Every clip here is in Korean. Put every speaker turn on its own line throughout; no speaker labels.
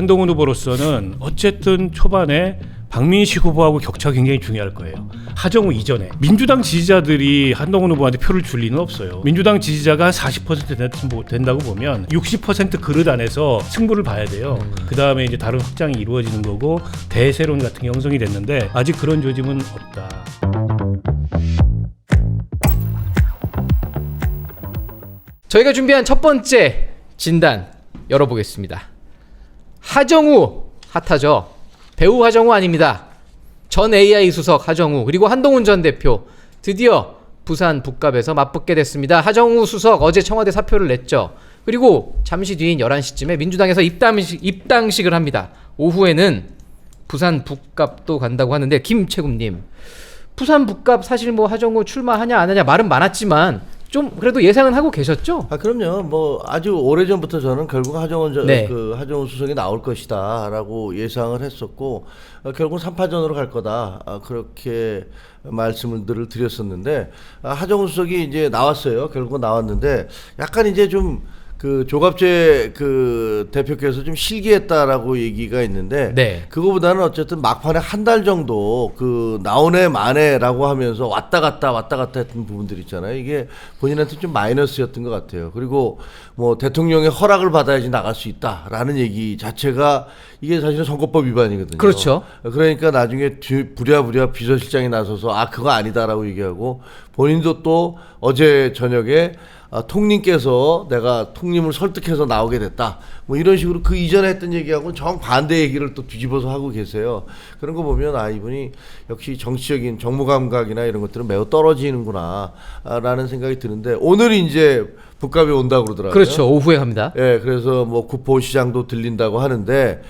한동훈 후보로서는 어쨌든 초반에 박민식 후보하고 격차가 굉장히 중요할 거예요. 하정우 이전에 민주당 지지자들이 한동훈 후보한테 표를 줄 리는 없어요. 민주당 지지자가 40% 된다고 보면 60% 그릇 안에서 승부를 봐야 돼요. 그 다음에 이제 다른 확장이 이루어지는 거고 대세론 같은 게 형성이 됐는데 아직 그런 조짐은 없다.
저희가 준비한 첫 번째 진단 열어보겠습니다. 하정우 핫하죠. 배우 하정우 아닙니다. 전 AI 수석 하정우 그리고 한동훈 전 대표 드디어 부산 북갑에서 맞붙게 됐습니다. 하정우 수석 어제 청와대 사표를 냈죠. 그리고 잠시 뒤인 11시쯤에 민주당에서 입당식을 합니다. 오후에는 부산 북갑도 간다고 하는데 김채국님 부산 북갑 사실 뭐 하정우 출마하냐 안 하냐 말은 많았지만 좀 그래도 예상은 하고 계셨죠?
아 그럼요. 뭐 아주 오래전부터 저는 결국 하정우
네.
하정우 수석이 나올 것이다라고 예상을 했었고 결국 3파전으로 갈 거다 그렇게 말씀을 늘 드렸었는데 하정우 수석이 이제 나왔어요. 결국은 나왔는데 약간 이제 좀 그 조갑재 그 대표께서 좀 실기했다라고 얘기가 있는데
네.
그거보다는 어쨌든 막판에 한 달 정도 그 나오네 마네라고 하면서 왔다 갔다 했던 부분들 있잖아요. 이게 본인한테 좀 마이너스였던 것 같아요. 그리고 뭐 대통령의 허락을 받아야지 나갈 수 있다라는 얘기 자체가 이게 사실은 선거법 위반이거든요.
그렇죠.
그러니까 나중에 부랴부랴 비서실장이 나서서 아 그거 아니다라고 얘기하고 본인도 또 어제 저녁에 통님께서 내가 통님을 설득해서 나오게 됐다. 뭐 이런 식으로 그 이전에 했던 얘기하고는 정반대 얘기를 또 뒤집어서 하고 계세요. 그런 거 보면 아 이분이 역시 정치적인 정무 감각이나 이런 것들은 매우 떨어지는구나 라는 생각이 드는데 오늘 이제 북갑에 온다고 그러더라고요.
그렇죠. 오후에 갑니다.
예, 그래서 뭐 구포시장도 들린다고 하는데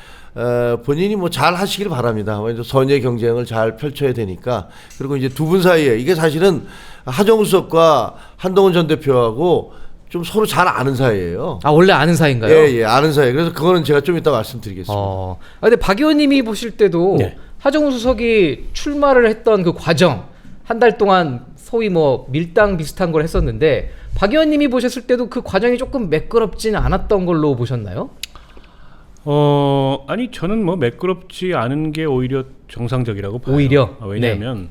본인이 뭐 잘 하시길 바랍니다. 먼저 선의 경쟁을 잘 펼쳐야 되니까. 그리고 이제 두 분 사이에 이게 사실은 하정우 수석과 한동훈 전 대표하고 좀 서로 잘 아는 사이예요.
아 원래 아는 사이인가요?
예, 아는 사이. 그래서 그거는 제가 좀 이따 말씀드리겠습니다.
근데 박 의원님이 보실 때도
네.
하정우 수석이 출마를 했던 그 과정 한 달 동안 소위 뭐 밀당 비슷한 걸 했었는데 박 의원님이 보셨을 때도 그 과정이 조금 매끄럽지는 않았던 걸로 보셨나요?
아니 저는 뭐 매끄럽지 않은 게 오히려 정상적이라고 봐요.
오히려?
왜냐하면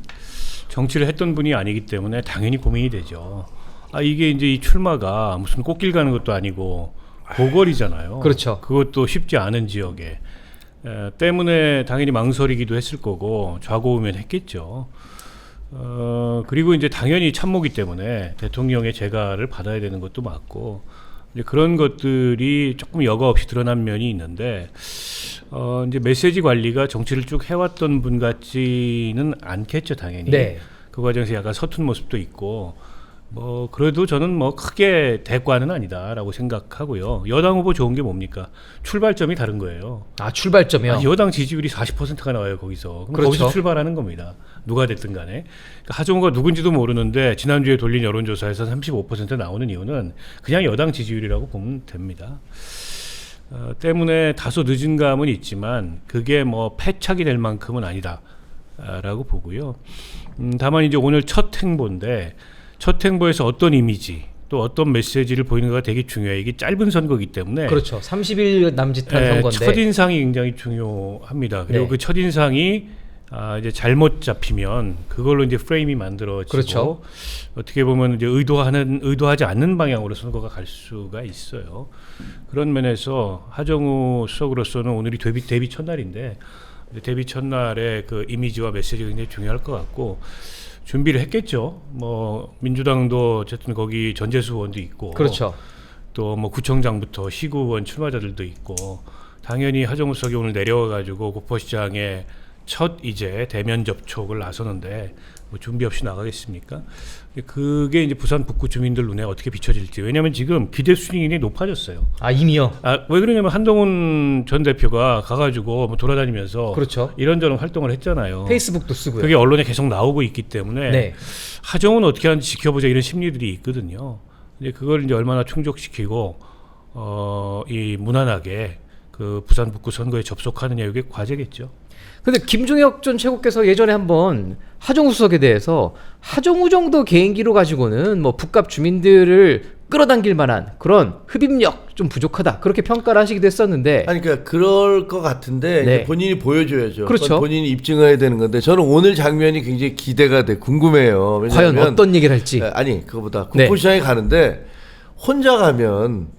정치를 했던 분이 아니기 때문에 당연히 고민이 되죠. 아 이게 이제 이 출마가 무슨 꽃길 가는 것도 아니고 고거리잖아요.
그렇죠.
그것도 쉽지 않은 지역에 때문에 당연히 망설이기도 했을 거고 좌고우면했겠죠. 그리고 이제 당연히 참모기 때문에 대통령의 재가를 받아야 되는 것도 맞고 이제 그런 것들이 조금 여과 없이 드러난 면이 있는데 이제 메시지 관리가 정치를 쭉 해왔던 분 같지는 않겠죠 당연히.
네.
그 과정에서 약간 서툰 모습도 있고 뭐 그래도 저는 뭐 크게 대과는 아니다라고 생각하고요. 여당 후보 좋은 게 뭡니까? 출발점이 다른 거예요.
아 출발점이요?
여당 지지율이 40%가 나와요 거기서. 그럼
그렇죠.
거기서 출발하는 겁니다. 누가 됐든 간에. 그러니까 하정우가 누군지도 모르는데 지난주에 돌린 여론조사에서 35% 나오는 이유는 그냥 여당 지지율이라고 보면 됩니다. 때문에 다소 늦은 감은 있지만 그게 뭐 패착이 될 만큼은 아니다라고 보고요. 다만 이제 오늘 첫 행보인데 첫 행보에서 어떤 이미지 또 어떤 메시지를 보이는가가 되게 중요해요. 이게 짧은 선거이기 때문에
그렇죠. 30일 남짓한 선거인데
첫인상이 굉장히 중요합니다. 그리고
네.
그 첫인상이 이제 잘못 잡히면 그걸로 이제 프레임이 만들어지고
그렇죠.
어떻게 보면 이제 의도하지 않는 방향으로 선거가 갈 수가 있어요. 그런 면에서 하정우 수석으로서는 오늘이 데뷔 첫날인데 데뷔 첫날의 그 이미지와 메시지가 굉장히 중요할 것 같고 준비를 했겠죠. 뭐 민주당도 어쨌든 거기 전재수 의원도 있고
그렇죠.
또 뭐 구청장부터 시구 의원 출마자들도 있고 당연히 하정우 수석이 오늘 내려와가지고 구포시장에 첫 이제 대면 접촉을 나서는데 뭐 준비 없이 나가겠습니까? 그게 이제 부산 북구 주민들 눈에 어떻게 비춰질지. 왜냐하면 지금 기대 수준이 굉장히 높아졌어요.
아 이미요?
왜 그러냐면 한동훈 전 대표가 가가지고 뭐 돌아다니면서
그렇죠.
이런저런 활동을 했잖아요.
페이스북도 쓰고요.
그게 언론에 계속 나오고 있기 때문에
네.
하정우는 어떻게 하는지 지켜보자 이런 심리들이 있거든요. 근데 그걸 이제 얼마나 충족시키고 이 무난하게 그 부산 북구 선거에 접속하느냐 이게 과제겠죠.
근데 김종혁 전 최고께서 예전에 한번 하정우 수석에 대해서 하정우 정도 개인기로 가지고는 뭐 북갑 주민들을 끌어당길 만한 그런 흡입력 좀 부족하다 그렇게 평가를 하시기도 했었는데
아니 그러니까 그럴 것 같은데
네.
이제 본인이 보여줘야죠.
그렇죠.
그건 본인이 입증해야 되는 건데 저는 오늘 장면이 굉장히 기대가 돼 궁금해요.
과연
왜냐하면
어떤 얘기를 할지.
아니 그거보다
네.
국보시장에 가는데 혼자 가면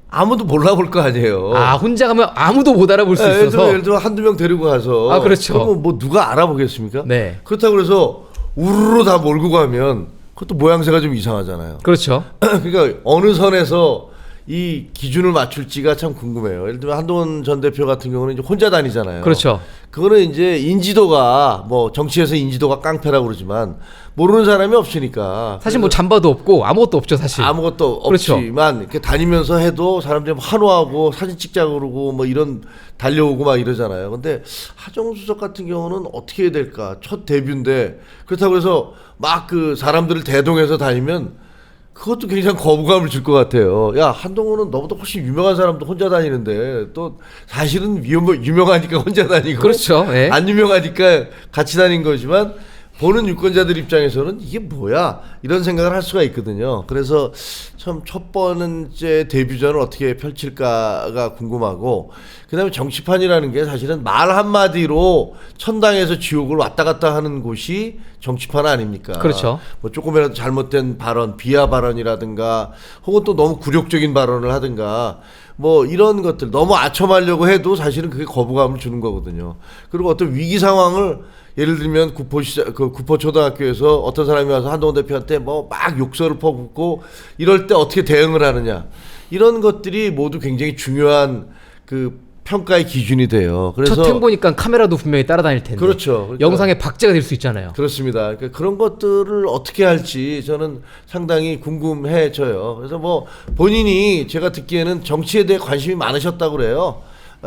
아무도 몰라볼 거 아니에요.
아 혼자 가면 아무도 못 알아볼 수
예를
있어서.
들어 한두 명 데리고 가서
아, 그렇죠.
그러면 뭐 누가 알아보겠습니까?
네.
그렇다고 그래서 우르르 다 몰고 가면 그것도 모양새가 좀 이상하잖아요.
그렇죠.
그러니까 어느 선에서 이 기준을 맞출지가 참 궁금해요. 예를 들면 한동훈 전 대표 같은 경우는 이제 혼자 다니잖아요.
그렇죠.
그거는 이제 인지도가 뭐 정치에서 인지도가 깡패라고 그러지만 모르는 사람이 없으니까
사실 뭐 잠바도 없고 아무것도 없죠 사실.
아무것도
그렇죠.
없지만 이렇게 다니면서 해도 사람들이 막 환호하고 사진 찍자고 그러고 뭐 이런 달려오고 막 이러잖아요. 근데 하정우 수석 같은 경우는 어떻게 해야 될까? 첫 데뷔인데 그렇다고 해서 막 그 사람들을 대동해서 다니면 그것도 굉장히 거부감을 줄 것 같아요. 야, 한동훈은 너보다 훨씬 유명한 사람도 혼자 다니는데 또 사실은 유명하니까 혼자 다니고
그렇죠. 예.
안 유명하니까 같이 다닌 거지만 보는 유권자들 입장에서는 이게 뭐야 이런 생각을 할 수가 있거든요. 그래서 참 첫 번째 데뷔전을 어떻게 펼칠까가 궁금하고 그다음에 정치판이라는 게 사실은 말 한마디로 천당에서 지옥을 왔다 갔다 하는 곳이 정치판 아닙니까?
그렇죠.
뭐 조금이라도 잘못된 발언, 비하 발언이라든가 혹은 또 너무 굴욕적인 발언을 하든가 뭐 이런 것들 너무 아첨하려고 해도 사실은 그게 거부감을 주는 거거든요. 그리고 어떤 위기 상황을 예를 들면 구포초등학교에서 어떤 사람이 와서 한동훈 대표한테 뭐 막 욕설을 퍼붓고 이럴 때 어떻게 대응을 하느냐 이런 것들이 모두 굉장히 중요한 그 평가의 기준이 돼요. 그래서
첫 행보니까 카메라도 분명히 따라다닐 텐데.
그렇죠. 그러니까
영상에 박제가 될 수 있잖아요.
그렇습니다. 그러니까 그런 것들을 어떻게 할지 저는 상당히 궁금해져요. 그래서 뭐 본인이 제가 듣기에는 정치에 대해 관심이 많으셨다고 그래요.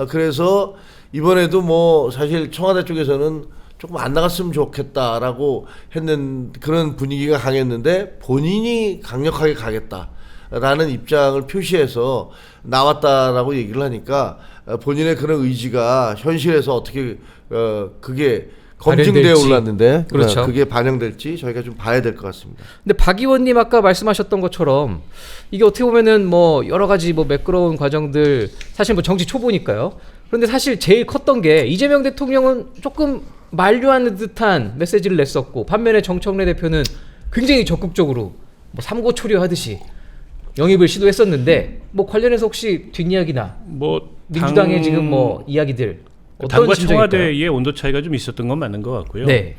그래서 이번에도 뭐 사실 청와대 쪽에서는 조금 안 나갔으면 좋겠다라고 했는 그런 분위기가 강했는데 본인이 강력하게 가겠다라는 입장을 표시해서 나왔다라고 얘기를 하니까 본인의 그런 의지가 현실에서 어떻게 그게 검증되어
발현될지.
올랐는데
그렇죠.
그게 반영될지 저희가 좀 봐야 될 것 같습니다.
근데 박 의원님 아까 말씀하셨던 것처럼 이게 어떻게 보면은 뭐 여러 가지 뭐 매끄러운 과정들 사실 뭐 정치 초보니까요. 그런데 사실 제일 컸던 게 이재명 대통령은 조금 만류하는 듯한 메시지를 냈었고 반면에 정청래 대표는 굉장히 적극적으로 뭐 삼고초려 하듯이 영입을 시도했었는데 뭐 관련해서 혹시 뒷이야기나
뭐
민주당의 지금 뭐 이야기들 어떤
당과
심정일까요?
청와대의 온도 차이가 좀 있었던 건 맞는 것 같고요.
네.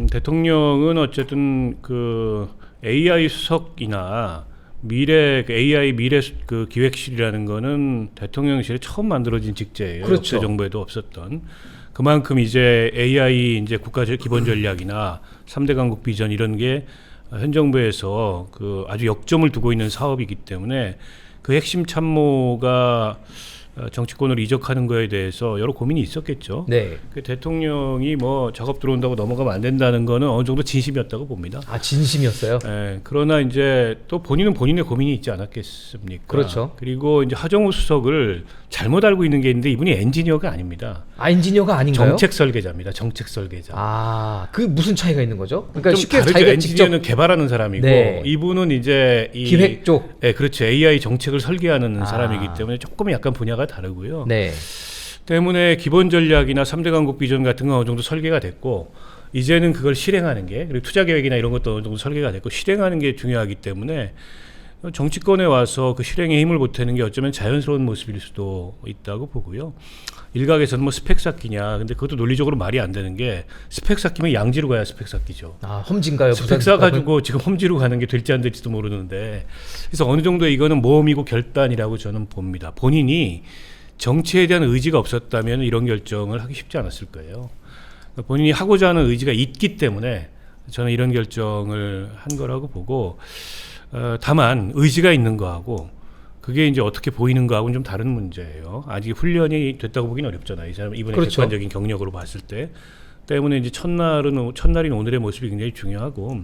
대통령은 어쨌든 그 AI 수석이나 미래 그 AI 미래 그 기획실이라는 거는 대통령실에 처음 만들어진 직제예요.
그렇죠.
역대 정부에도 없었던. 그만큼 이제 AI 이제 국가 기본 전략이나 3대 강국 비전 이런 게 현 정부에서 그 아주 역점을 두고 있는 사업이기 때문에 그 핵심 참모가 정치권으로 이적하는 거에 대해서 여러 고민이 있었겠죠.
네.
그 대통령이 뭐 작업 들어온다고 넘어가면 안 된다는 거는 어느 정도 진심이었다고 봅니다.
아 진심이었어요.
예, 그러나 이제 또 본인은 본인의 고민이 있지 않았겠습니까?
그렇죠.
그리고 이제 하정우 수석을 잘못 알고 있는 게 있는데 이분이 엔지니어가 아닙니다.
아 엔지니어가 아닌가요?
정책 설계자입니다. 정책 설계자.
아, 그 무슨 차이가 있는 거죠? 그러니까
좀
쉽게
다르죠.
자기가
엔지니어는
직접
개발하는 사람이고
네.
이분은 이제 이
기획 쪽.
예, 그렇죠. AI 정책을 설계하는
아.
사람이기 때문에 조금 약간 분야가 다르고요.
네.
때문에 기본 전략이나 3대 강국 비전 같은 건 어느 정도 설계가 됐고 이제는 그걸 실행하는 게 그리고 투자 계획이나 이런 것도 어느 정도 설계가 됐고 실행하는 게 중요하기 때문에 정치권에 와서 그 실행에 힘을 보태는 게 어쩌면 자연스러운 모습일 수도 있다고 보고요. 일각에서는 뭐 스펙 쌓기냐 근데 그것도 논리적으로 말이 안 되는 게 스펙 쌓기면 양지로 가야 스펙 쌓기죠.
아 험진가요?
스펙 쌓아가지고 지금 험지로 가는 게 될지 안 될지도 모르는데 그래서 어느 정도 이거는 모험이고 결단이라고 저는 봅니다. 본인이 정치에 대한 의지가 없었다면 이런 결정을 하기 쉽지 않았을 거예요. 본인이 하고자 하는 의지가 있기 때문에 저는 이런 결정을 한 거라고 보고 다만 의지가 있는 거하고 그게 이제 어떻게 보이는 거하고는 좀 다른 문제예요. 아직 훈련이 됐다고 보기는 어렵잖아요. 이 사람 이번에
그렇죠.
객관적인 경력으로 봤을 때 때문에 이제 첫날인 오늘의 모습이 굉장히 중요하고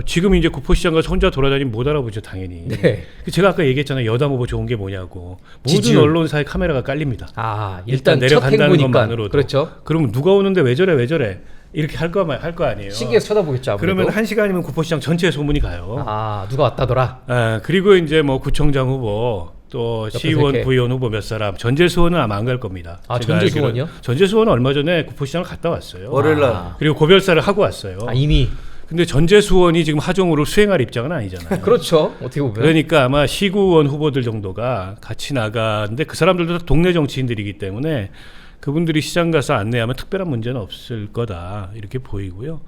지금 이제 구포시장 가서 혼자 돌아다니면 못 알아보죠 당연히.
네.
제가 아까 얘기했잖아요. 여담 후보 좋은 게 뭐냐고. 모든
지지율.
언론사에 카메라가 깔립니다.
아
일단
일단 첫
내려간다는
행보니까
것만으로도.
그렇죠.
그러면 누가 오는데 왜 저래 왜 저래 이렇게 할 거 아니에요.
신기해서 쳐다보겠죠. 아무래도.
그러면 1시간이면 구포시장 전체에 소문이 가요.
아 누가 왔다더라.
그리고 이제 뭐 구청장 후보 또
옆에서
시의원,
이렇게.
부의원 후보 몇 사람, 전재수원은 아마 안 갈 겁니다.
아,
제가
전재수원이요?
알기로는. 전재수원은 얼마 전에 구포시장을 갔다 왔어요.
월요일날.
아.
그리고 고별사를 하고 왔어요.
이미
근데 전재수원이 지금 하정우를 수행할 입장은 아니잖아요.
그렇죠. 어떻게 보면.
그러니까 아마 시구원 후보들 정도가 같이 나가는데 그 사람들도 다 동네 정치인들이기 때문에 그분들이 시장 가서 안내하면 특별한 문제는 없을 거다 이렇게 보이고요.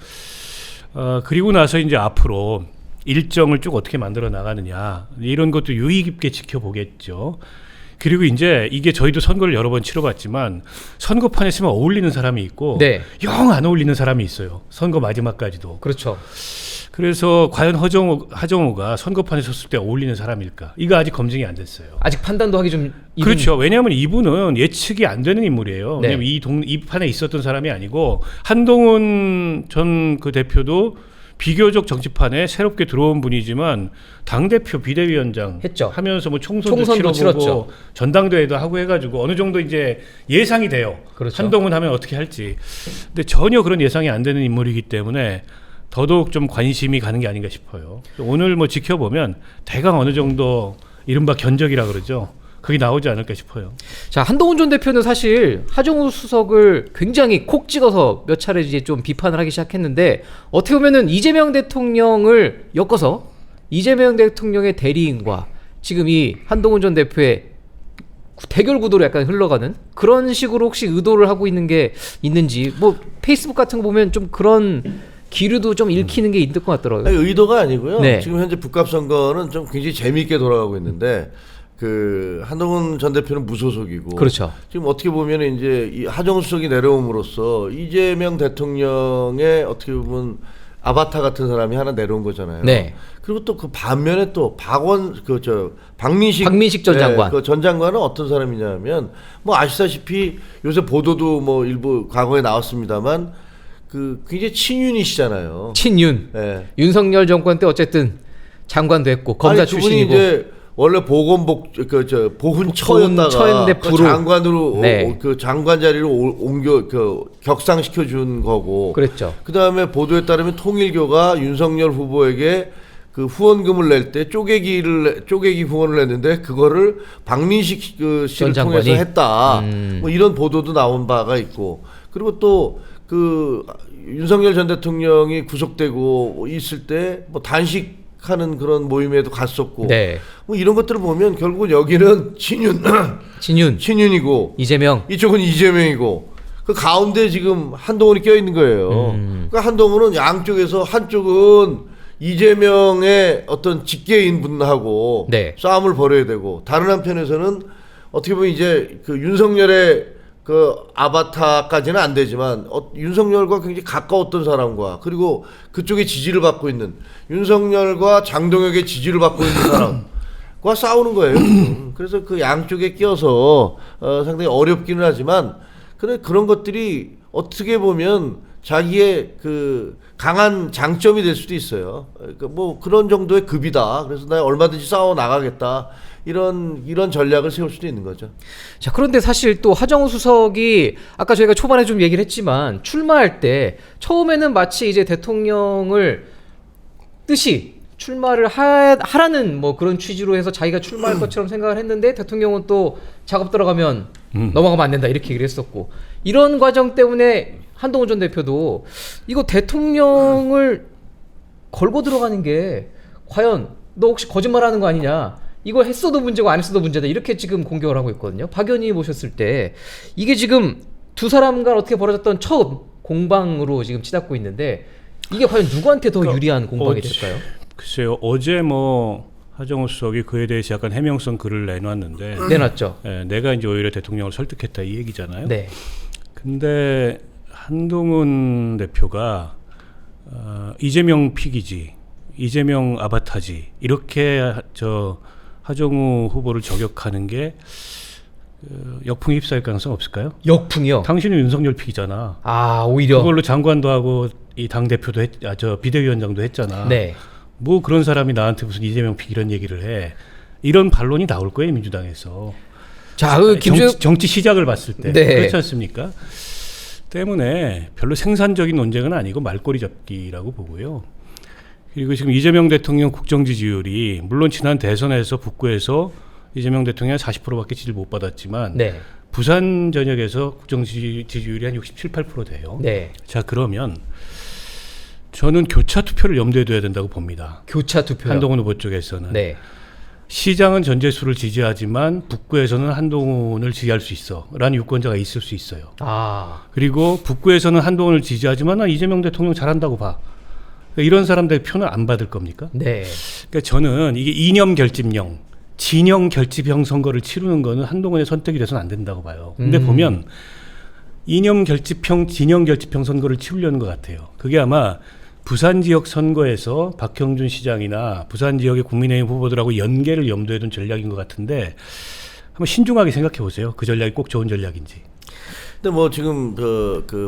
그리고 나서 이제 앞으로 일정을 쭉 어떻게 만들어 나가느냐 이런 것도 유의 깊게 지켜보겠죠. 그리고 이제 이게 저희도 선거를 여러 번 치러봤지만 선거판에 있으면 어울리는 사람이 있고
네.
영 안 어울리는 사람이 있어요. 선거 마지막까지도.
그렇죠.
그래서 과연 하정우가 선거판에 섰을 때 어울리는 사람일까? 이거 아직 검증이 안 됐어요.
아직 판단도 하기 좀
그렇죠. 왜냐하면 이분은 예측이 안 되는 인물이에요.
네.
왜냐하면 이 판에 있었던 사람이 아니고 한동훈 전 그 대표도 비교적 정치판에 새롭게 들어온 분이지만 당대표 비대위원장
했죠.
하면서 뭐 총선도
총선도
치러보고
치렀죠.
전당대회도 하고 해가지고 어느 정도 이제 예상이 돼요.
그렇죠.
한동훈 하면 어떻게 할지. 근데 전혀 그런 예상이 안 되는 인물이기 때문에 더더욱 좀 관심이 가는 게 아닌가 싶어요. 오늘 뭐 지켜보면 대강 어느 정도 이른바 견적이라 그러죠. 그게 나오지 않을까 싶어요.
자, 한동훈 전 대표는 사실 하정우 수석을 굉장히 콕 찍어서 몇 차례 이제 좀 비판을 하기 시작했는데 어떻게 보면은 이재명 대통령을 엮어서 이재명 대통령의 대리인과 지금 이 한동훈 전 대표의 대결 구도로 약간 흘러가는 그런 식으로 혹시 의도를 하고 있는 게 있는지 뭐 페이스북 같은 거 보면 좀 그런 기류도 좀 읽히는 게 있을 것 같더라고요.
아니, 의도가 아니고요.
네.
지금 현재 북값 선거는 좀 굉장히 재미있게 돌아가고 있는데 그 한동훈 전 대표는 무소속이고
그렇죠.
지금 어떻게 보면 이제 이 하정우 수석이 내려옴으로써 이재명 대통령의 어떻게 보면 아바타 같은 사람이 하나 내려온 거잖아요.
네.
그리고 또 그 반면에 또 박민식
전 장관.
그 전 장관은 어떤 사람이냐면 뭐 아시다시피 요새 보도도 뭐 일부 과거에 나왔습니다만 그 굉장히 친윤이시잖아요.
친윤.
네.
윤석열 정권 때 어쨌든 장관도 했고 검사
아니, 두 분이
출신이고.
이제 원래 보훈처였다가
보훈처였는데
그
부로.
장관으로
네.
그 장관 자리로 옮겨 격상시켜 준 거고.
그랬죠.
그다음에 보도에 따르면 통일교가 윤석열 후보에게 그 후원금을 낼 때 쪼개기 후원을 냈는데 그거를 박민식 그 씨를
전
통해서
장관이?
했다. 뭐 이런 보도도 나온 바가 있고. 그리고 또 그 윤석열 전 대통령이 구속되고 있을 때 뭐 단식하는 그런 모임에도 갔었고.
네.
뭐 이런 것들을 보면 결국은 여기는
친윤.
친윤이고
이재명.
이쪽은 이재명이고 그 가운데 지금 한동훈이 껴 있는 거예요. 그러니까 한동훈은 양쪽에서 한쪽은 이재명의 어떤 직계인 분하고
네.
싸움을 벌여야 되고 다른 한편에서는 어떻게 보면 이제 그 윤석열의 그 아바타까지는 안 되지만 윤석열과 굉장히 가까웠던 사람과 그리고 그쪽에 지지를 받고 있는 윤석열과 장동혁의 지지를 받고 있는 사람과 싸우는 거예요. 지금. 그래서 그 양쪽에 끼어서 상당히 어렵기는 하지만 그런 것들이 어떻게 보면 자기의 그 강한 장점이 될 수도 있어요. 그러니까 뭐 그런 정도의 급이다. 그래서 나 얼마든지 싸워 나가겠다. 이런 전략을 세울 수도 있는 거죠.
자, 그런데 사실 또 하정우 수석이 아까 저희가 초반에 좀 얘기를 했지만 출마할 때 처음에는 마치 이제 대통령을 뜻이 출마를 하라는 뭐 그런 취지로 해서 자기가 출마할 것처럼 생각을 했는데 대통령은 또 작업 들어가면 넘어가면 안 된다 이렇게 얘기를 했었고 이런 과정 때문에 한동훈 전 대표도 이거 대통령을 걸고 들어가는 게 과연 너 혹시 거짓말하는 거 아니냐 이걸 했어도 문제고 안 했어도 문제다 이렇게 지금 공격을 하고 있거든요. 박 의원이 보셨을 때 이게 지금 두 사람 간 어떻게 벌어졌던 첫 공방으로 지금 치닫고 있는데 이게 과연 누구한테 더 유리한 공방이 될까요?
글쎄요. 어제 뭐 하정우 수석이 그에 대해서 약간 해명성 글을 내놨는데
내놨죠.
내가 이제 오히려 대통령을 설득했다 이 얘기잖아요.
네.
근데 한동훈 대표가 이재명 픽이지, 이재명 아바타지 이렇게 하정우 후보를 저격하는 게 역풍이 휩싸일 가능성 없을까요?
역풍이요.
당신은 윤석열 픽이잖아.
아 오히려.
그걸로 장관도 하고 이 당 대표도 비대위원장도 했잖아.
네.
뭐 그런 사람이 나한테 무슨 이재명 픽 이런 얘기를 해. 이런 반론이 나올 거예요 민주당에서.
자, 그
정치 시작을 봤을 때
네.
그렇지 않습니까? 때문에 별로 생산적인 논쟁은 아니고 말꼬리 잡기라고 보고요. 그리고 지금 이재명 대통령 국정 지지율이 물론 지난 대선에서 북구에서 이재명 대통령이 40%밖에 지지를 못 받았지만
네. 부산
부산 전역에서 국정 지지율이 한 67, 8% 돼요.
네.
자, 그러면 저는 교차 투표를 염두에 둬야 된다고 봅니다.
교차 투표.
한동훈 후보 쪽에서는.
네.
시장은 전재수를 지지하지만 북구에서는 한동훈을 지지할 수 있어 라는 유권자가 있을 수 있어요.
아.
그리고 북구에서는 한동훈을 지지하지만 나 이재명 대통령 잘한다고 봐. 그러니까 이런 사람들 표는 안 받을 겁니까?
네.
그러니까 저는 이게 이념 결집형, 진영 결집형 선거를 치르는 거는 한동훈의 선택이 돼서는 안 된다고 봐요. 근데 보면 이념 결집형, 진영 결집형 선거를 치르려는 것 같아요. 그게 아마 부산 지역 선거에서 박형준 시장이나 부산 지역의 국민의힘 후보들하고 연계를 염두에 둔 전략인 것 같은데 한번 신중하게 생각해 보세요. 그 전략이 꼭 좋은 전략인지.
근데 뭐 지금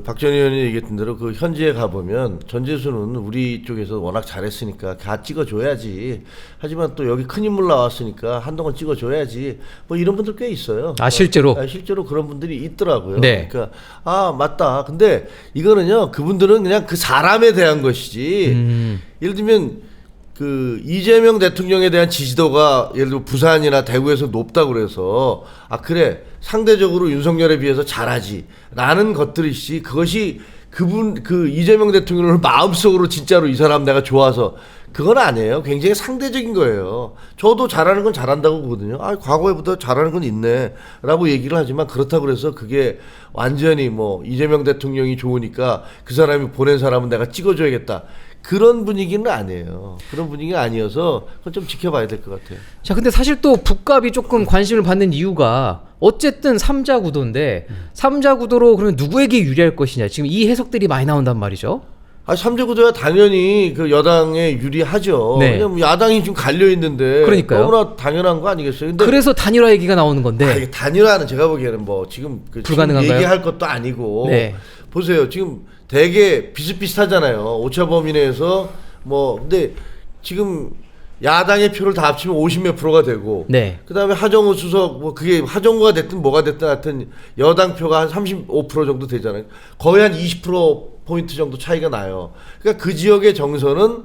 박 전 의원이 얘기했던 대로 그 현지에 가보면 전재수는 우리 쪽에서 워낙 잘했으니까 다 찍어줘야지. 하지만 또 여기 큰 인물 나왔으니까 한동안 찍어줘야지. 뭐 이런 분들 꽤 있어요.
아, 실제로?
실제로 그런 분들이 있더라고요.
네.
그러니까 맞다. 근데 이거는요, 그분들은 그냥 그 사람에 대한 것이지. 예를 들면 그 이재명 대통령에 대한 지지도가 예를 들어 부산이나 대구에서 높다고 그래서 그래 상대적으로 윤석열에 비해서 잘하지 라는 것들이지, 그것이 그 이재명 대통령을 마음속으로 진짜로 이 사람 내가 좋아서 그건 아니에요. 굉장히 상대적인 거예요. 저도 잘하는 건 잘한다고 보거든요. 과거에보다 잘하는 건 있네 라고 얘기를 하지만, 그렇다고 그래서 그게 완전히 뭐 이재명 대통령이 좋으니까 그 사람이 보낸 사람은 내가 찍어줘야겠다, 그런 분위기는 아니에요. 그런 분위기가 아니어서 그건 좀 지켜봐야 될 것 같아요.
자, 근데 사실 또 북값이 조금 관심을 받는 이유가 어쨌든 3자 구도인데 3자 구도로 그러면 누구에게 유리할 것이냐, 지금 이 해석들이 많이 나온단 말이죠.
삼재구도야 당연히 그 여당에 유리하죠.
네.
왜냐면 야당이 지금 갈려 있는데
그러니까요.
너무나 당연한 거 아니겠어요? 근데
그래서 단일화 얘기가 나오는 건데.
이게 단일화는 제가 보기에는 뭐 지금
불가능한가요?
지금 얘기할 것도 아니고.
네.
보세요. 지금 되게 비슷비슷하잖아요. 오차범위내에서 뭐 근데 지금 야당의 표를 다 합치면 50몇 프로가 되고,
네.
그다음에 하정우 수석 뭐 그게 하정우가 됐든 뭐가 됐든 하여튼 여당 표가 한 35% 정도 되잖아요. 거의 한 20% 포인트 정도 차이가 나요. 그러니까 그 지역의 정서는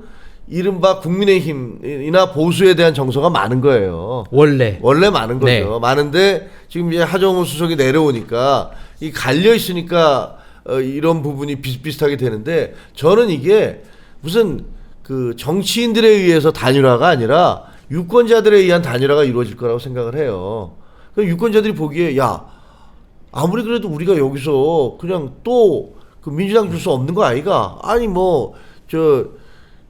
이른바 국민의힘이나 보수에 대한 정서가 많은 거예요. 원래 많은 거죠.
네.
많은데 지금 이제 하정우 수석이 내려오니까 이 갈려 있으니까 이런 부분이 비슷비슷하게 되는데, 저는 이게 무슨 그 정치인들에 의해서 단일화가 아니라 유권자들에 의한 단일화가 이루어질 거라고 생각을 해요. 그럼 유권자들이 보기에 아무리 그래도 우리가 여기서 그냥 또 그 민주당 줄 수 없는 거 아이가? 아니 뭐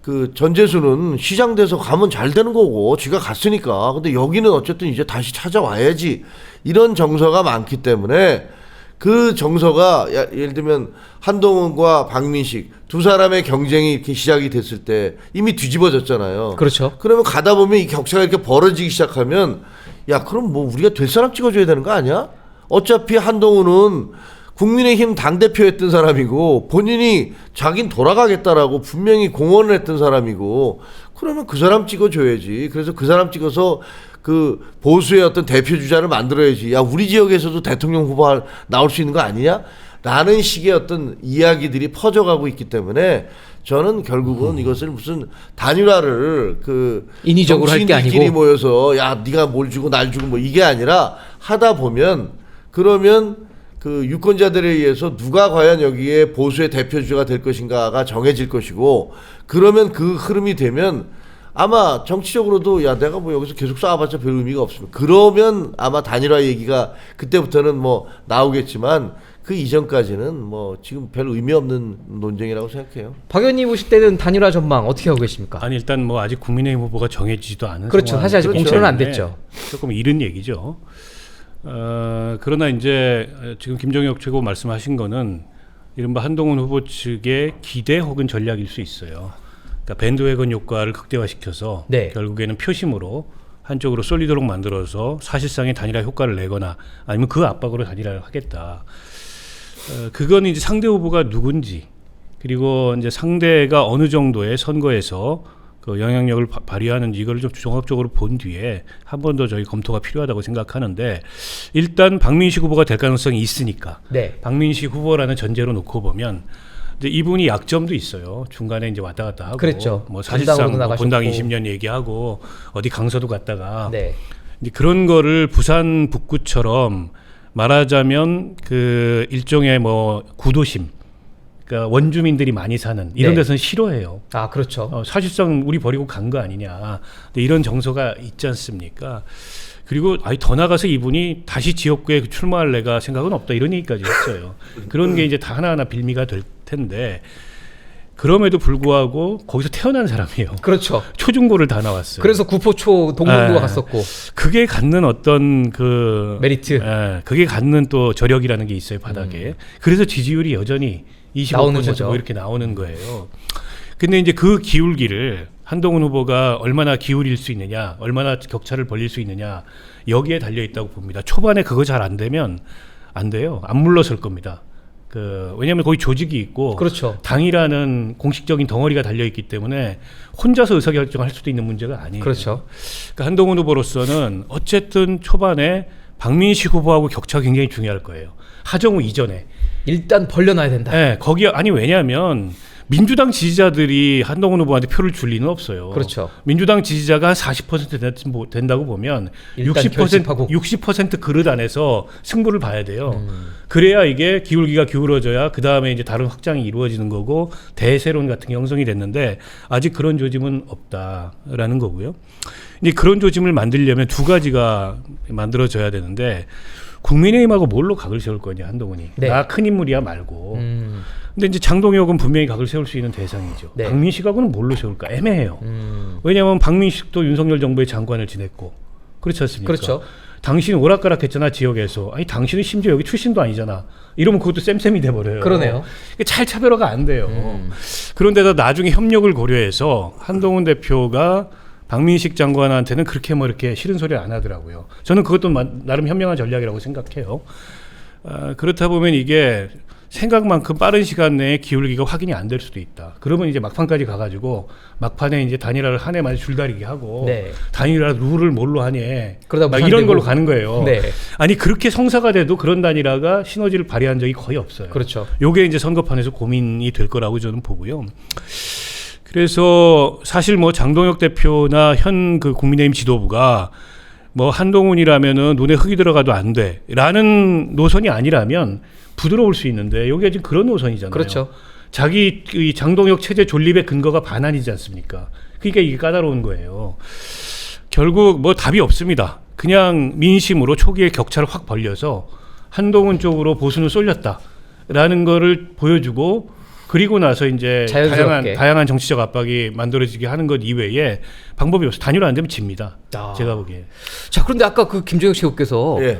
그 전재수는 시장 돼서 가면 잘 되는 거고 지가 갔으니까. 근데 여기는 어쨌든 이제 다시 찾아와야지. 이런 정서가 많기 때문에 그 정서가 예를 들면 한동훈과 박민식 두 사람의 경쟁이 이렇게 시작이 됐을 때 이미 뒤집어졌잖아요.
그렇죠.
그러면 가다 보면 이 격차가 이렇게 벌어지기 시작하면 그럼 뭐 우리가 될 사람 찍어줘야 되는 거 아니야? 어차피 한동훈은 국민의힘 당대표였던 사람이고 본인이 자긴 돌아가겠다라고 분명히 공언을 했던 사람이고, 그러면 그 사람 찍어줘야지. 그래서 그 사람 찍어서 그 보수의 어떤 대표 주자를 만들어야지. 우리 지역에서도 대통령 후보 나올 수 있는 거 아니냐? 라는 식의 어떤 이야기들이 퍼져가고 있기 때문에 저는 결국은 이것을 무슨 단일화를
인위적으로 할 게 아니고
정치인들끼리 모여서 네가 뭘 주고 날 주고 뭐 이게 아니라 하다 보면, 그러면 그 유권자들에 의해서 누가 과연 여기에 보수의 대표주자가 될 것인가가 정해질 것이고, 그러면 그 흐름이 되면 아마 정치적으로도 내가 뭐 여기서 계속 싸워봤자 별 의미가 없습니다. 그러면 아마 단일화 얘기가 그때부터는 뭐 나오겠지만, 그 이전까지는 뭐 지금 별 의미 없는 논쟁이라고 생각해요.
박 의원님 보실 때는 단일화 전망 어떻게 하고 계십니까?
아니, 일단 뭐 아직 국민의힘 후보가 정해지지도 않은
그렇죠.
상황.
사실 아직 공천은 안 됐죠.
조금 이른 얘기죠. 그러나 이제 지금 김종혁 최고 말씀하신 거는 이른바 한동훈 후보 측의 기대 혹은 전략일 수 있어요. 그러니까 밴드웨건 효과를 극대화시켜서
네.
결국에는 표심으로 한쪽으로 쏠리도록 만들어서 사실상의 단일화 효과를 내거나 아니면 그 압박으로 단일화를 하겠다. 그건 이제 상대 후보가 누군지, 그리고 이제 상대가 어느 정도의 선거에서 그 영향력을 발휘하는 이걸 좀 종합적으로 본 뒤에 한 번 더 저희 검토가 필요하다고 생각하는데 일단 박민식 후보가 될 가능성이 있으니까
네.
박민식 후보라는 전제로 놓고 보면 이제 이분이 약점도 있어요. 중간에 이제 왔다 갔다 하고
그랬죠.
뭐
본당으로도
사실상 뭐
나가셨고.
본당 20년 얘기하고 어디 강서도 갔다가
네.
이제 그런 거를 부산 북구처럼 말하자면 그 일종의 뭐 구도심, 그러니까 원주민들이 많이 사는 이런
네.
데서는 싫어해요.
아, 그렇죠.
사실상 우리 버리고 간 거 아니냐. 근데 이런 정서가 있지 않습니까? 그리고 아니 더 나가서 이분이 다시 지역구에 출마할래가 생각은 없다 이런 얘기까지 했어요. 그런 게 이제 다 하나하나 빌미가 될 텐데 그럼에도 불구하고 거기서 태어난 사람이에요.
그렇죠.
초중고를 다 나왔어요.
그래서 구포초 동문고가
네.
갔었고.
그게 갖는 어떤 그
메리트.
그게 갖는 또 저력이라는 게 있어요 바닥에. 그래서 지지율이 여전히 25%
나오는 거죠.
뭐 이렇게 나오는 거예요. 근데 이제 그 기울기를 한동훈 후보가 얼마나 기울일 수 있느냐, 얼마나 격차를 벌릴 수 있느냐 여기에 달려 있다고 봅니다. 초반에 그거 잘 안 되면 안 돼요. 안 물러설 겁니다. 왜냐하면 거기 조직이 있고
그렇죠.
당이라는 공식적인 덩어리가 달려 있기 때문에 혼자서 의사결정할 수도 있는 문제가 아니에요.
그렇죠.
그러니까 한동훈 후보로서는 어쨌든 초반에 박민식 후보하고 격차가 굉장히 중요할 거예요. 하정우 이전에.
일단 벌려놔야 된다.
네, 거기 아니 왜냐하면 민주당 지지자들이 한동훈 후보한테 표를 줄 리는 없어요.
그렇죠.
민주당 지지자가 40% 된다고 보면
일단
60% 그릇 안에서 승부를 봐야 돼요. 그래야 이게 기울기가 기울어져야 그 다음에 이제 다른 확장이 이루어지는 거고 대세론 같은 게 형성이 됐는데 아직 그런 조짐은 없다라는 거고요. 이제 그런 조짐을 만들려면 두 가지가 만들어져야 되는데 국민의힘하고 뭘로 각을 세울 거냐 한동훈이.
네.
나 큰 인물이야 말고. 근데 이제 장동혁은 분명히 각을 세울 수 있는 대상이죠.
네.
박민식하고는 뭘로 세울까 애매해요. 왜냐하면 박민식도 윤석열 정부의 장관을 지냈고 그렇지 않습니까?
그렇죠.
당신 오락가락했잖아 지역에서. 아니 당신은 심지어 여기 출신도 아니잖아. 이러면 그것도 쌤쌤이 돼버려요.
그러네요.
잘 차별화가 안 돼요. 그런데다 나중에 협력을 고려해서 한동훈 대표가 박민식 장관한테는 그렇게 뭐 이렇게 싫은 소리 안 하더라고요. 저는 그것도 나름 현명한 전략이라고 생각해요. 그렇다 보면 이게 생각만큼 빠른 시간 내에 기울기가 확인이 안 될 수도 있다. 그러면 이제 막판까지 가가지고 막판에 이제 단일화를 한 해만에 줄다리기 하고
네.
단일화 룰을 뭘로 하니
그러다
막
무산되고.
이런 걸로 가는 거예요.
네.
아니 그렇게 성사가 돼도 그런 단일화가 시너지를 발휘한 적이 거의 없어요.
그렇죠.
요게 이제 선거판에서 고민이 될 거라고 저는 보고요. 그래서 사실 뭐 장동혁 대표나 현 그 국민의힘 지도부가 뭐 한동훈이라면은 눈에 흙이 들어가도 안 돼라는 노선이 아니라면 부드러울 수 있는데 여기가 지금 그런 노선이잖아요.
그렇죠.
자기 이 장동혁 체제 존립의 근거가 반환이지 않습니까? 그러니까 이게 까다로운 거예요. 결국 뭐 답이 없습니다. 그냥 민심으로 초기에 격차를 확 벌려서 한동훈 쪽으로 보수는 쏠렸다라는 거를 보여주고 그리고 나서 이제
자연스럽게.
다양한 정치적 압박이 만들어지게 하는 것 이외에 방법이 없어. 단일화 안 되면 집니다.
아.
제가 보기에.
자, 그런데 아까 그 김종혁 최고께서
예.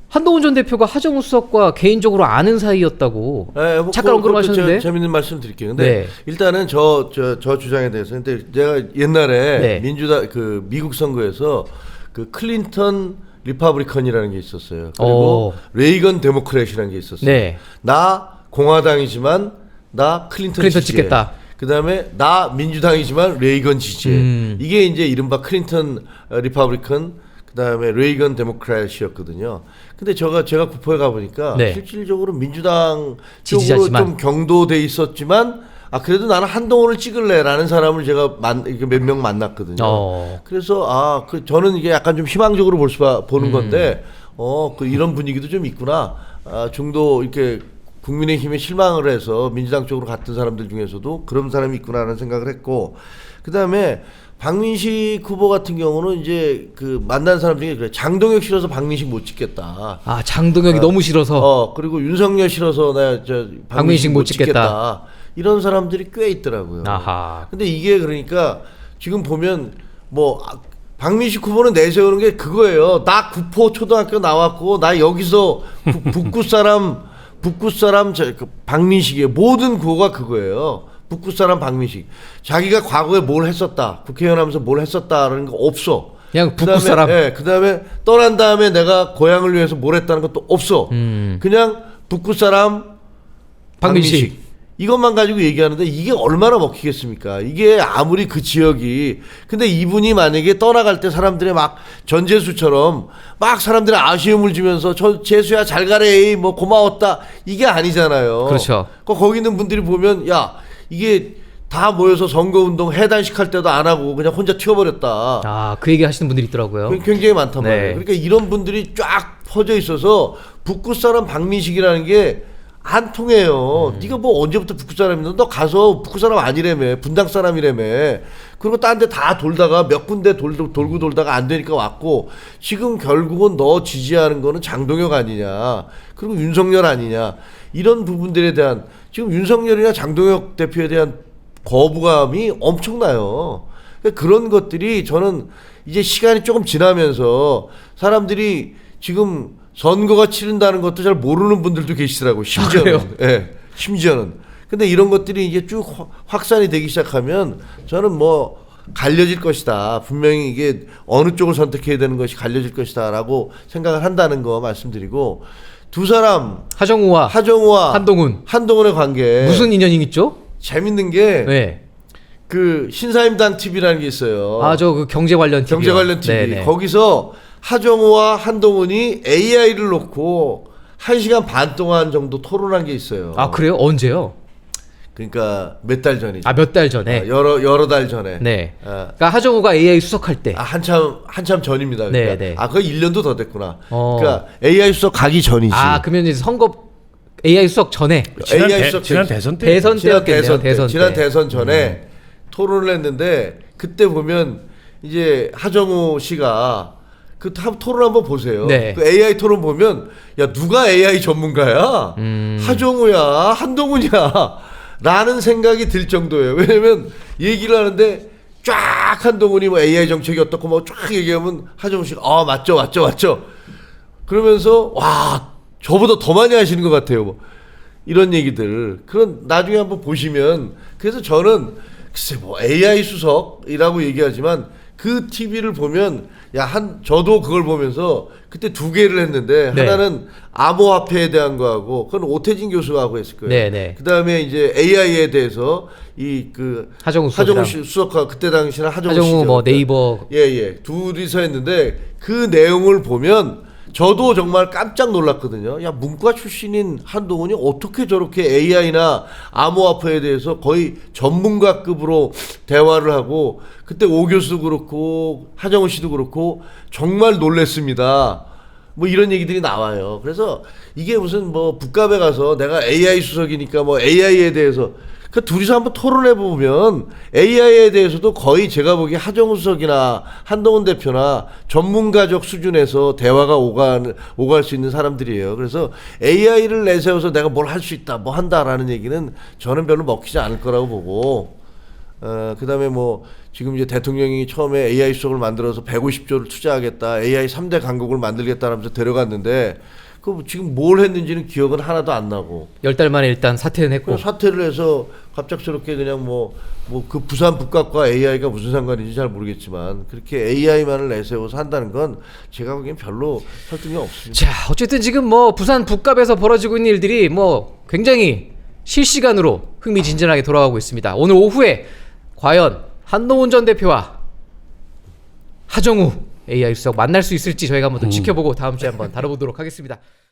한동훈 전 대표가 하정우 수석과 개인적으로 아는 사이였다고
네, 뭐
잠깐 언급하셨는데.
제가 재밌는 말씀 드릴게요. 근데
네.
일단은 저 주장에 대해서 근데 제가 옛날에
네.
민주당 그 미국 선거에서 그 클린턴 리퍼블리컨이라는 게 있었어요. 그리고 레이건 데모크래시라는 게 있었어요.
네.
나 공화당이지만 나 클린턴 지지해.
찍겠다.
그다음에 나 민주당이지만 레이건 지지해. 이게 이제 이른바 클린턴 리퍼블리컨 그다음에 레이건 데모크래시였거든요. 근데 제가 국포에 가 보니까
네.
실질적으로 민주당 쪽으로
지지자지만.
좀 경도돼 있었지만 그래도 나는 한동훈을 찍을래라는 사람을 제가 몇 명 만났거든요. 그래서 저는 이게 약간 좀 희망적으로 보는 건데 이런 분위기도 좀 있구나. 중도 이렇게 국민의힘에 실망을 해서 민주당 쪽으로 갔던 사람들 중에서도 그런 사람이 있구나라는 생각을 했고, 그 다음에 박민식 후보 같은 경우는 이제 그 만난 사람 중에 그래. 장동혁 싫어서 박민식 못 찍겠다.
장동혁이 너무 싫어서.
그리고 윤석열 싫어서 나
박민식 못 찍겠다.
이런 사람들이 꽤 있더라고요.
아하.
근데 이게 그러니까 지금 보면 뭐 박민식 후보는 내세우는 게 그거예요. 나 구포 초등학교 나왔고 나 여기서 북구 사람 박민식이에요. 모든 구호가 그거예요. 북구 사람 박민식. 자기가 과거에 뭘 했었다. 국회의원 하면서 뭘 했었다라는 거 없어.
그냥 북구 사람.
예, 그다음에 떠난 다음에 내가 고향을 위해서 뭘 했다는 것도 없어. 그냥 북구 사람 박민식. 이것만 가지고 얘기하는데 이게 얼마나 먹히겠습니까? 이게 아무리 그 지역이 근데 이분이 만약에 떠나갈 때 사람들의 막 전재수처럼 막 사람들의 아쉬움을 주면서 저 재수야 잘 가래 에이 뭐 고마웠다 이게 아니잖아요.
그렇죠.
거기 있는 분들이 보면 야 이게 다 모여서 선거운동 해단식 할 때도 안 하고 그냥 혼자 튀어버렸다.
아, 그 얘기 하시는 분들이 있더라고요.
굉장히 많단
네.
말이에요. 그러니까 이런 분들이 쫙 퍼져 있어서 북구 사람 박민식이라는 게 안 통해요. 네가 뭐 언제부터 북구 사람이냐? 너 가서 북구 사람 아니라며. 분당 사람이라며. 그리고 딴 데 다 돌다가 몇 군데 돌고 돌다가 안 되니까 왔고 지금 결국은 너 지지하는 거는 장동혁 아니냐. 그리고 윤석열 아니냐. 이런 부분들에 대한 지금 윤석열이나 장동혁 대표에 대한 거부감이 엄청나요. 그러니까 그런 것들이 저는 이제 시간이 조금 지나면서 사람들이 지금 선거가 치른다는 것도 잘 모르는 분들도 계시더라고요. 심지어는. 예, 심지어는. 근데 이런 것들이 이제 쭉 확산이 되기 시작하면 저는 뭐 갈려질 것이다. 분명히 이게 어느 쪽을 선택해야 되는 것이 갈려질 것이다라고 생각을 한다는 거 말씀드리고 두 사람
하정우와 한동훈의
관계
무슨 인연이 있죠?
재밌는 게
네.
그 신사임당 TV라는 게 있어요.
아, 저 그 경제 관련 TV.
경제 관련 TV.
네네.
거기서 하정우와 한동훈이 AI를 놓고 1시간 반 동안 정도 토론한 게 있어요.
아, 그래요? 언제요?
그러니까 몇 달 전이죠.
아, 몇 달 전에.
여러 달 전에.
네.
아,
그러니까 하정우가 AI 수석할 때.
한참 전입니다. 그러니까.
네.
아, 거의 1년도 더 됐구나.
어.
그러니까 AI 수석 가기 전이지.
아, 그러면 이제 선거 AI 수석 전에.
지난 대선 때
대선 때였겠네요.
지난 대선 전에 토론을 했는데 그때 보면 이제 하정우 씨가 그 토론 한번 보세요.
네.
그 AI 토론 보면 야 누가 AI 전문가야? 하정우야, 한동훈이야. 라는 생각이 들 정도예요. 왜냐면 얘기를 하는데 쫙 한동훈이 뭐 AI 정책이 어떻고 뭐 쫙 얘기하면 하정우 씨가 맞죠. 그러면서 와 저보다 더 많이 하시는 것 같아요. 뭐. 이런 얘기들. 그런 나중에 한번 보시면 그래서 저는 글쎄 뭐 AI 수석이라고 얘기하지만 그 TV를 보면 저도 그걸 보면서 그때 두 개를 했는데
네.
하나는 암호화폐에 대한 거하고 그건 오태진 교수가 하고 했을 거예요.
네.
그다음에 이제 AI에 대해서 이 그
하정우
수석과 그때 당시는 하정우
하정우
씨죠.
뭐 네이버
예. 둘이서 했는데 그 내용을 보면 저도 정말 깜짝 놀랐거든요. 야, 문과 출신인 한동훈이 어떻게 저렇게 AI나 암호화폐에 대해서 거의 전문가급으로 대화를 하고 그때 오 교수도 그렇고 하정우 씨도 그렇고 정말 놀랬습니다. 뭐 이런 얘기들이 나와요. 그래서 이게 무슨 뭐 북갑에 가서 내가 AI 수석이니까 뭐 AI에 대해서 그 둘이서 한번 토론해 보면 AI에 대해서도 거의 제가 보기에 하정우 수석이나 한동훈 대표나 전문가적 수준에서 대화가 오갈 수 있는 사람들이에요. 그래서 AI를 내세워서 내가 뭘 할 수 있다, 뭐 한다라는 얘기는 저는 별로 먹히지 않을 거라고 보고, 그다음에 뭐 지금 이제 대통령이 처음에 AI 수석을 만들어서 150조를 투자하겠다, AI 3대 강국을 만들겠다라면서 데려갔는데. 그 지금 뭘 했는지는 기억은 하나도 안 나고
10달 만에 일단 사퇴는 했고
사퇴를 해서 갑작스럽게 그냥 뭐 그 부산 북각과 AI가 무슨 상관인지 잘 모르겠지만 그렇게 AI만을 내세워서 한다는 건 제가 보기엔 별로 설득이 없습니다.
자, 어쨌든 지금 뭐 부산 북갑에서 벌어지고 있는 일들이 뭐 굉장히 실시간으로 흥미진진하게 돌아가고 있습니다. 오늘 오후에 과연 한동훈 전 대표와 하정우 AI 수석 만날 수 있을지 저희가 한번 더 지켜보고 다음 주에 한번 다뤄보도록 하겠습니다.